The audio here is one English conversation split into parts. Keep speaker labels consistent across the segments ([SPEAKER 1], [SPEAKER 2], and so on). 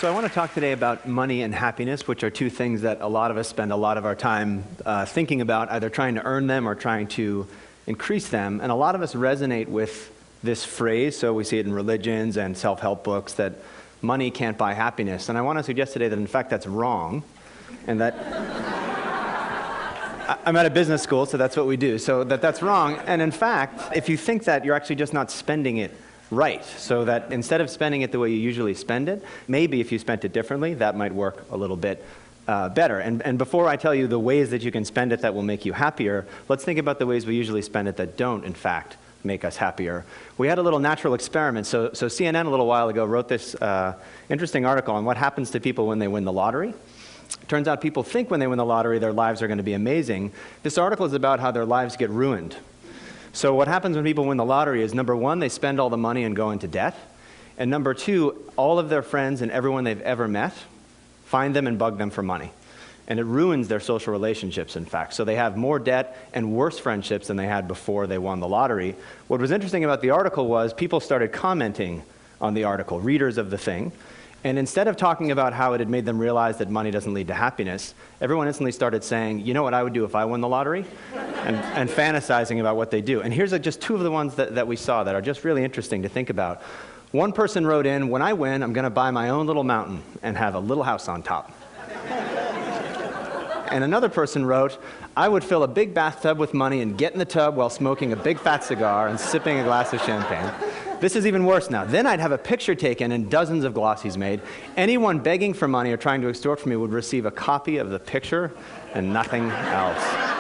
[SPEAKER 1] So I want to talk today about money and happiness, which are two things that a lot of us spend a lot of our time thinking about, either trying to earn them or trying to increase them. And a lot of us resonate with this phrase, so we see it in religions and self-help books, that money can't buy happiness. And I want to suggest today that in fact that's wrong, and that I'm at a business school, so that's what we do, so that's wrong. And in fact, if you think that, you're actually just not spending it right. So that instead of spending it the way you usually spend it, maybe if you spent it differently, that might work a little bit better. And before I tell you the ways that you can spend it that will make you happier, let's think about the ways we usually spend it that don't, in fact, make us happier. We had a little natural experiment. So CNN a little while ago wrote this interesting article on what happens to people when they win the lottery. Turns out people think when they win the lottery their lives are going to be amazing. This article is about how their lives get ruined. So what happens when people win the lottery is, number one, they spend all the money and go into debt. And number two, all of their friends and everyone they've ever met find them and bug them for money. And it ruins their social relationships, in fact. So they have more debt and worse friendships than they had before they won the lottery. What was interesting about the article was people started commenting on the article, readers of the thing. And instead of talking about how it had made them realize that money doesn't lead to happiness, everyone instantly started saying, you know what I would do if I won the lottery? And fantasizing about what they do. And here's just two of the ones that we saw that are just really interesting to think about. One person wrote in, when I win, I'm going to buy my own little mountain and have a little house on top. And another person wrote, I would fill a big bathtub with money and get in the tub while smoking a big fat cigar and sipping a glass of champagne. This is even worse now. Then I'd have a picture taken and dozens of glossies made. Anyone begging for money or trying to extort from me would receive a copy of the picture and nothing else.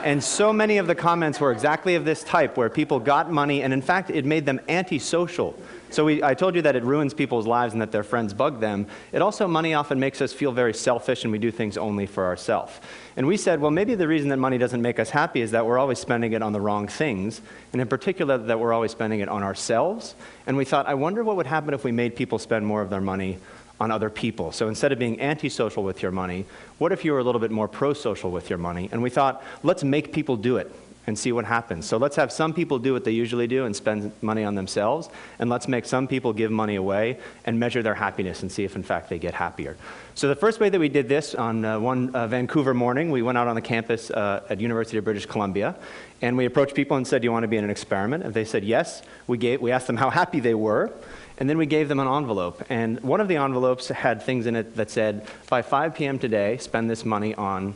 [SPEAKER 1] And so many of the comments were exactly of this type, where people got money, and in fact, it made them antisocial. So I told you that it ruins people's lives and that their friends bug them. It also, money often makes us feel very selfish, and we do things only for ourselves. And we said, well, maybe the reason that money doesn't make us happy is that we're always spending it on the wrong things, and in particular, that we're always spending it on ourselves. And we thought, I wonder what would happen if we made people spend more of their money on other people. So instead of being antisocial with your money, what if you were a little bit more pro-social with your money? And we thought, let's make people do it and see what happens. So let's have some people do what they usually do and spend money on themselves, and let's make some people give money away and measure their happiness and see if in fact they get happier. So the first way that we did this, on one Vancouver morning, we went out on the campus at University of British Columbia, and we approached people and said, do you want to be in an experiment? And they said yes. We asked them how happy they were, and then we gave them an envelope. And one of the envelopes had things in it that said, by 5 p.m. today, spend this money on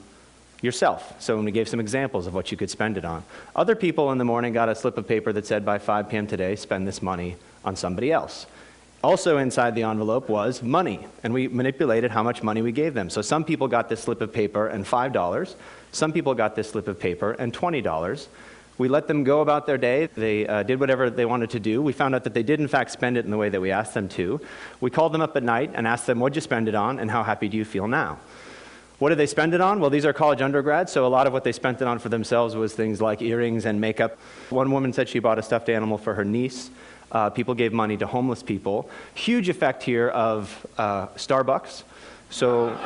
[SPEAKER 1] yourself. So when we gave some examples of what you could spend it on. Other people in the morning got a slip of paper that said, by 5 p.m. today, spend this money on somebody else. Also inside the envelope was money, and we manipulated how much money we gave them. So some people got this slip of paper and $5. Some people got this slip of paper and $20. We let them go about their day. They did whatever they wanted to do. We found out that they did in fact spend it in the way that we asked them to. We called them up at night and asked them, what'd you spend it on, and how happy do you feel now? What did they spend it on? Well, these are college undergrads, so a lot of what they spent it on for themselves was things like earrings and makeup. One woman said she bought a stuffed animal for her niece. People gave money to homeless people. Huge effect here of Starbucks. So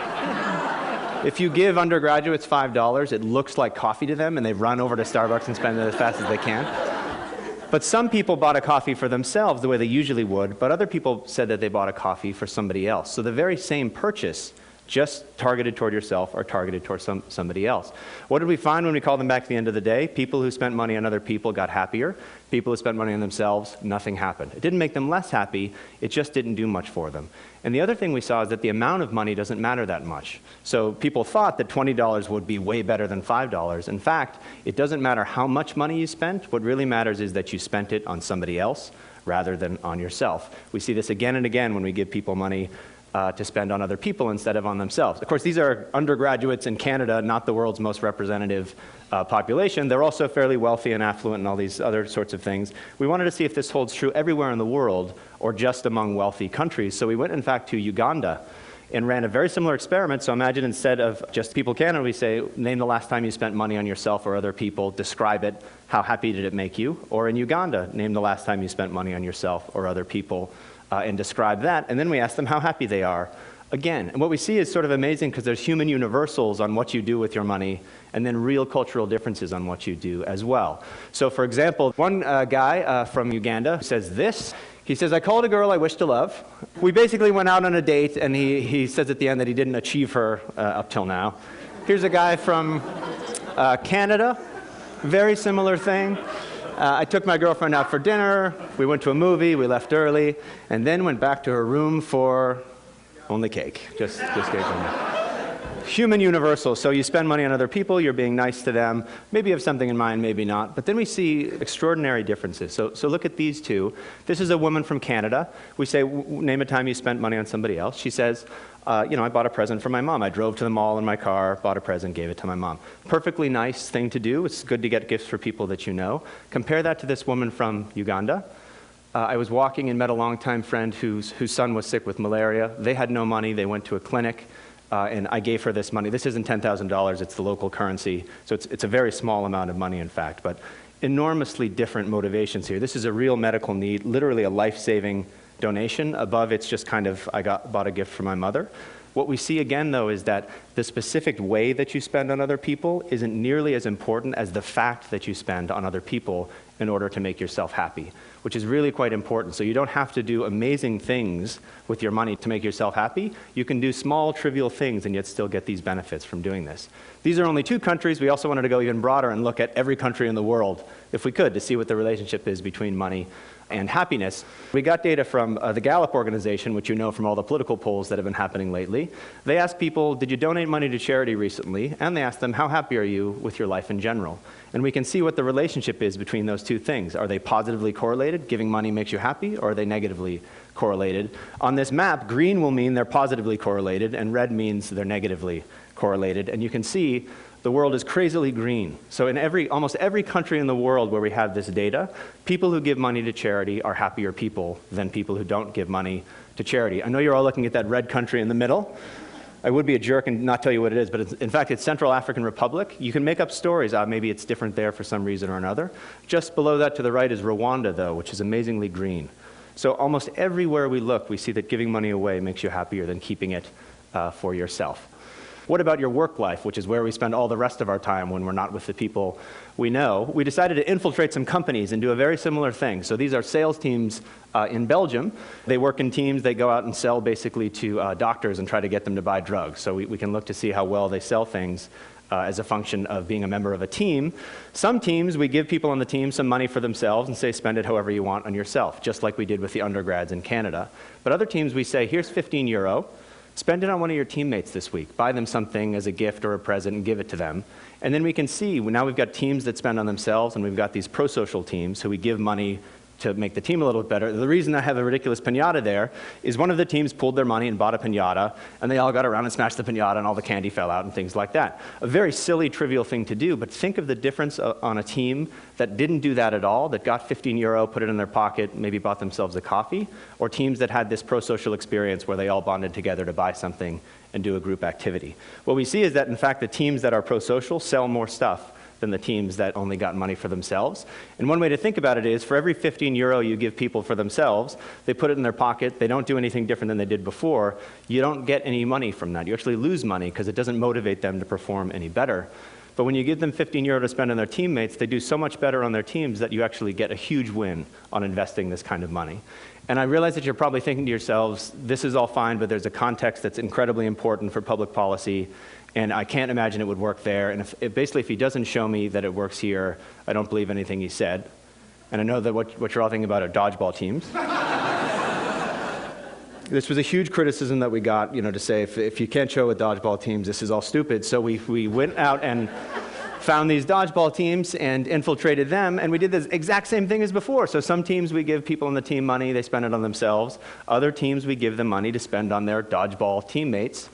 [SPEAKER 1] if you give undergraduates $5, it looks like coffee to them, and they run over to Starbucks and spend it as fast as they can. But some people bought a coffee for themselves the way they usually would, but other people said that they bought a coffee for somebody else. So the very same purchase, just targeted toward yourself or targeted toward somebody else. What did we find when we called them back at the end of the day? People who spent money on other people got happier. People who spent money on themselves, nothing happened. It didn't make them less happy, it just didn't do much for them. And the other thing we saw is that the amount of money doesn't matter that much. So people thought that $20 would be way better than $5. In fact, it doesn't matter how much money you spent. What really matters is that you spent it on somebody else rather than on yourself. We see this again and again when we give people money to spend on other people instead of on themselves. Of course, these are undergraduates in Canada, not the world's most representative population. They're also fairly wealthy and affluent and all these other sorts of things. We wanted to see if this holds true everywhere in the world or just among wealthy countries. So we went, in fact, to Uganda and ran a very similar experiment. So imagine instead of just people Canada, we say, name the last time you spent money on yourself or other people, describe it, how happy did it make you? Or in Uganda, name the last time you spent money on yourself or other people, and describe that, and then we ask them how happy they are again. And what we see is sort of amazing because there's human universals on what you do with your money and then real cultural differences on what you do as well. So for example, one guy from Uganda says this, He says, I called a girl I wish to love. We basically went out on a date, and he says at the end that he didn't achieve her up till now. Here's a guy from Canada, very similar thing. I took my girlfriend out for dinner, we went to a movie, we left early, and then went back to her room for only cake, just cake only. Human universal, so you spend money on other people, you're being nice to them, maybe you have something in mind, maybe not, but then we see extraordinary differences. So look at these two. This is a woman from Canada. We say, name a time you spent money on somebody else. She says, I bought a present for my mom. I drove to the mall in my car, bought a present, gave it to my mom. Perfectly nice thing to do. It's good to get gifts for people that you know. Compare that to this woman from Uganda. I was walking and met a longtime friend whose son was sick with malaria. They had no money. They went to a clinic. And I gave her this money. This isn't $10,000, it's the local currency. So it's a very small amount of money, in fact, but enormously different motivations here. This is a real medical need, literally a life-saving donation. Above, it's just kind of, bought a gift for my mother. What we see again, though, is that the specific way that you spend on other people isn't nearly as important as the fact that you spend on other people in order to make yourself happy, which is really quite important. So you don't have to do amazing things with your money to make yourself happy. You can do small, trivial things and yet still get these benefits from doing this. These are only 2 countries. We also wanted to go even broader and look at every country in the world, if we could, to see what the relationship is between money and happiness. We got data from the Gallup organization, which you know from all the political polls that have been happening lately. They asked people, did you donate money to charity recently? And they asked them, how happy are you with your life in general? And we can see what the relationship is between those 2 things. Are they positively correlated? Giving money makes you happy, or are they negatively correlated? On this map, green will mean they're positively correlated, and red means they're negatively correlated. And you can see the world is crazily green. So in almost every country in the world where we have this data, people who give money to charity are happier people than people who don't give money to charity. I know you're all looking at that red country in the middle. I would be a jerk and not tell you what it is, but in fact, it's Central African Republic. You can make up stories. Maybe it's different there for some reason or another. Just below that to the right is Rwanda, though, which is amazingly green. So almost everywhere we look, we see that giving money away makes you happier than keeping it for yourself. What about your work life, which is where we spend all the rest of our time when we're not with the people we know? We decided to infiltrate some companies and do a very similar thing. So these are sales teams in Belgium. They work in teams. They go out and sell basically to doctors and try to get them to buy drugs. So we can look to see how well they sell things as a function of being a member of a team. Some teams, we give people on the team some money for themselves and say, spend it however you want on yourself, just like we did with the undergrads in Canada. But other teams, we say, here's €15. Spend it on one of your teammates this week. Buy them something as a gift or a present and give it to them. And then we can see, now we've got teams that spend on themselves, and we've got these pro-social teams who we give money to make the team a little bit better. The reason I have a ridiculous piñata there is one of the teams pulled their money and bought a piñata, and they all got around and smashed the piñata, and all the candy fell out and things like that. A very silly, trivial thing to do, but think of the difference on a team that didn't do that at all, that got €15, put it in their pocket, maybe bought themselves a coffee, or teams that had this pro-social experience where they all bonded together to buy something and do a group activity. What we see is that, in fact, the teams that are pro-social sell more stuff than the teams that only got money for themselves. And one way to think about it is, for every €15 you give people for themselves, they put it in their pocket, they don't do anything different than they did before, you don't get any money from that. You actually lose money because it doesn't motivate them to perform any better. But when you give them €15 to spend on their teammates, they do so much better on their teams that you actually get a huge win on investing this kind of money. And I realize that you're probably thinking to yourselves, this is all fine, but there's a context that's incredibly important for public policy, and I can't imagine it would work there. And if he doesn't show me that it works here, I don't believe anything he said. And I know that what you're all thinking about are dodgeball teams. This was a huge criticism that we got, to say, if you can't show with dodgeball teams, this is all stupid. So we went out and found these dodgeball teams and infiltrated them, and we did the exact same thing as before. So some teams we give people on the team money, they spend it on themselves. Other teams we give them money to spend on their dodgeball teammates.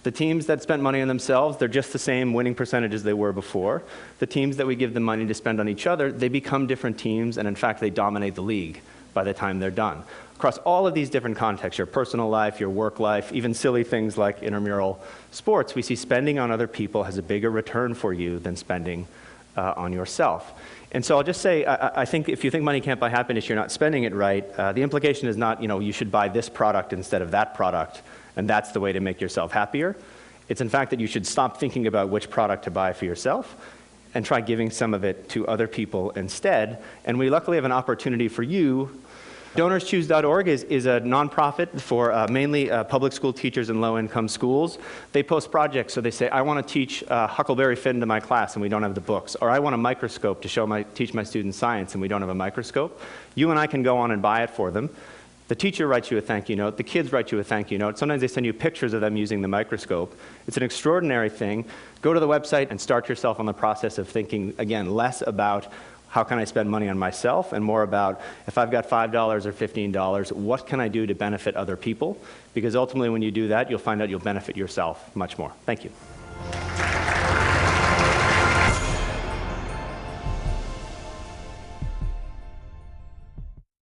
[SPEAKER 1] The teams that spent money on themselves, they're just the same winning percentage as they were before. The teams that we give them money to spend on each other, they become different teams, and in fact, they dominate the league by the time they're done. Across all of these different contexts, your personal life, your work life, even silly things like intramural sports, we see spending on other people has a bigger return for you than spending on yourself. And so I'll just say, I think if you think money can't buy happiness, you're not spending it right. The implication is not, you should buy this product instead of that product, and that's the way to make yourself happier. It's in fact that you should stop thinking about which product to buy for yourself and try giving some of it to other people instead. And we luckily have an opportunity for you DonorsChoose.org is a nonprofit for mainly public school teachers in low-income schools. They post projects, so they say, I want to teach Huckleberry Finn to my class and we don't have the books, or I want a microscope to teach my students science and we don't have a microscope. You and I can go on and buy it for them. The teacher writes you a thank you note. The kids write you a thank you note. Sometimes they send you pictures of them using the microscope. It's an extraordinary thing. Go to the website and start yourself on the process of thinking, again, less about how can I spend money on myself and more about if I've got $5 or $15, what can I do to benefit other people? Because ultimately when you do that, you'll find out you'll benefit yourself much more. Thank you.